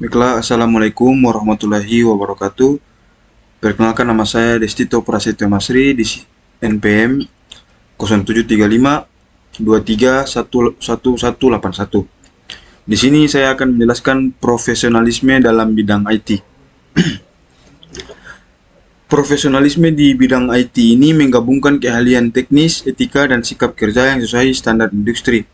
Baiklah, Assalamualaikum warahmatullahi wabarakatuh. Perkenalkan, nama saya Destito Prasetyo Masri di NPM 0735 23111181. Di sini saya akan menjelaskan profesionalisme dalam bidang IT. Profesionalisme di bidang IT ini menggabungkan keahlian teknis, etika, dan sikap kerja yang sesuai standar industri.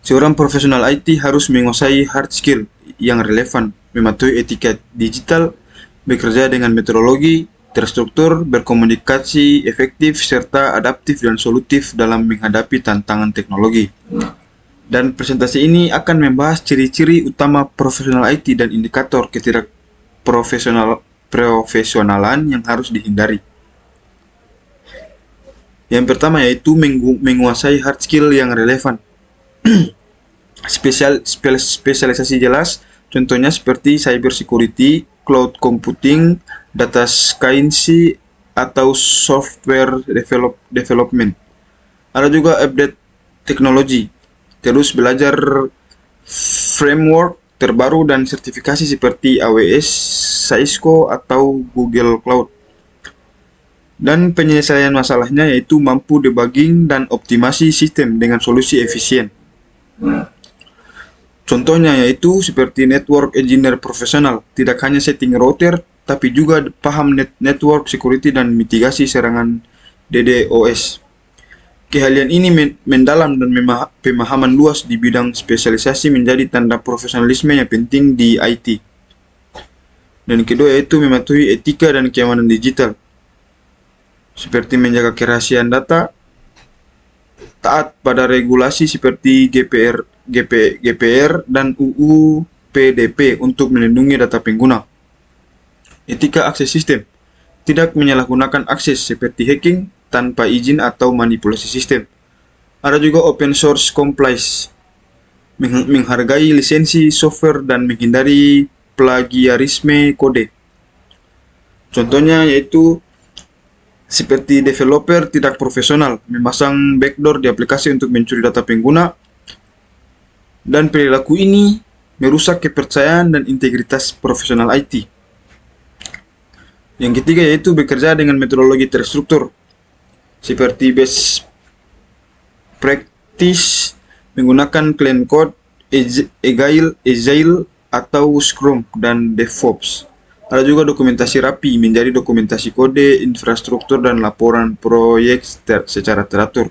Seorang profesional IT harus menguasai hard skill yang relevan, mematuhi etika digital, bekerja dengan metodologi terstruktur, berkomunikasi efektif, serta adaptif dan solutif dalam menghadapi tantangan teknologi. Dan presentasi ini akan membahas ciri-ciri utama profesional IT dan indikator ketidakprofesionalan yang harus dihindari. Yang pertama yaitu menguasai hard skill yang relevan. Spesialisasi jelas, contohnya seperti cyber security, cloud computing, data science, atau software development. Ada juga update teknologi, terus belajar framework terbaru dan sertifikasi seperti AWS, Cisco, atau Google Cloud. Dan penyelesaian masalahnya yaitu mampu debugging dan optimasi sistem dengan solusi efisien. Contohnya yaitu seperti network engineer profesional, tidak hanya setting router, tapi juga paham network security dan mitigasi serangan DDoS. Keahlian ini mendalam dan pemahaman luas di bidang spesialisasi menjadi tanda profesionalisme yang penting di IT. Dan kedua yaitu mematuhi etika dan keamanan digital, seperti menjaga kerahasiaan data, taat pada regulasi seperti GPR dan UU PDP untuk melindungi data pengguna. Etika akses sistem, tidak menyalahgunakan akses seperti hacking tanpa izin atau manipulasi sistem. Ada juga open source compliance, menghargai lisensi software dan menghindari plagiarisme kode. Contohnya yaitu seperti developer tidak profesional, memasang backdoor di aplikasi untuk mencuri data pengguna, dan perilaku ini merusak kepercayaan dan integritas profesional IT. Yang ketiga yaitu bekerja dengan metodologi terstruktur, seperti best practice, menggunakan clean code, agile atau Scrum, dan DevOps. Ada juga dokumentasi rapi, menjadi dokumentasi kode, infrastruktur, dan laporan proyek secara teratur.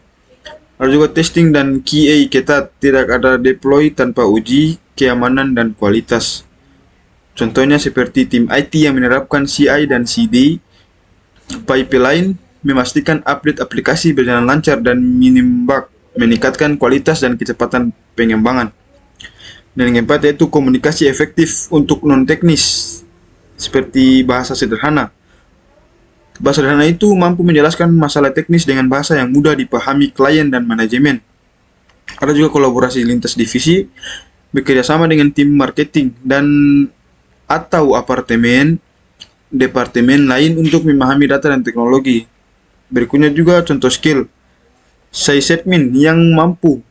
Ada juga testing dan QA ketat, tidak ada deploy tanpa uji keamanan dan kualitas. Contohnya seperti tim IT yang menerapkan CI dan CD pipeline, memastikan update aplikasi berjalan lancar dan minim bug, meningkatkan kualitas dan kecepatan pengembangan. Dan yang keempat yaitu komunikasi efektif untuk non-teknis, seperti bahasa sederhana. Bahasa sederhana itu mampu menjelaskan masalah teknis dengan bahasa yang mudah dipahami klien dan manajemen. Ada juga kolaborasi lintas divisi, bekerja sama dengan tim marketing dan atau departemen lain untuk memahami data dan teknologi. Berikutnya juga contoh skill, sysadmin yang mampu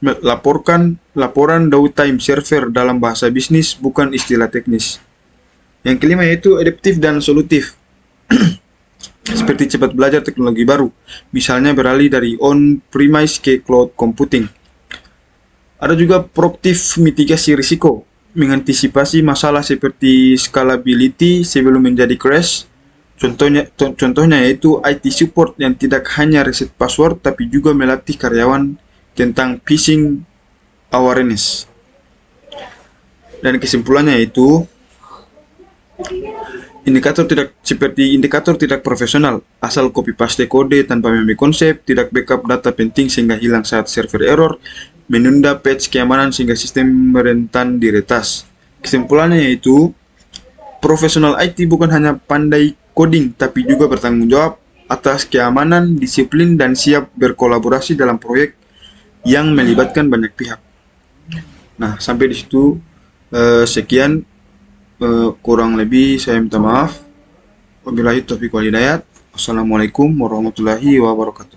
laporan downtime server dalam bahasa bisnis, bukan istilah teknis. Yang kelima yaitu adaptif dan solutif, seperti cepat belajar teknologi baru, misalnya beralih dari on-premise ke cloud computing. Ada juga proaktif mitigasi risiko, mengantisipasi masalah seperti scalability sebelum menjadi crash. Contohnya yaitu IT support yang tidak hanya reset password, tapi juga melatih karyawan tentang phishing awareness. Dan kesimpulannya yaitu indikator tidak profesional, asal copy paste kode tanpa memahami konsep, tidak backup data penting sehingga hilang saat server error, menunda patch keamanan sehingga sistem rentan diretas. Kesimpulannya yaitu profesional IT bukan hanya pandai coding, tapi juga bertanggung jawab atas keamanan, disiplin, dan siap berkolaborasi dalam proyek yang melibatkan banyak pihak. Nah, sampai di situ sekian. Kurang lebih saya minta maaf. Wabillahi taufiq wal hidayah. Wassalamualaikum warahmatullahi wabarakatuh.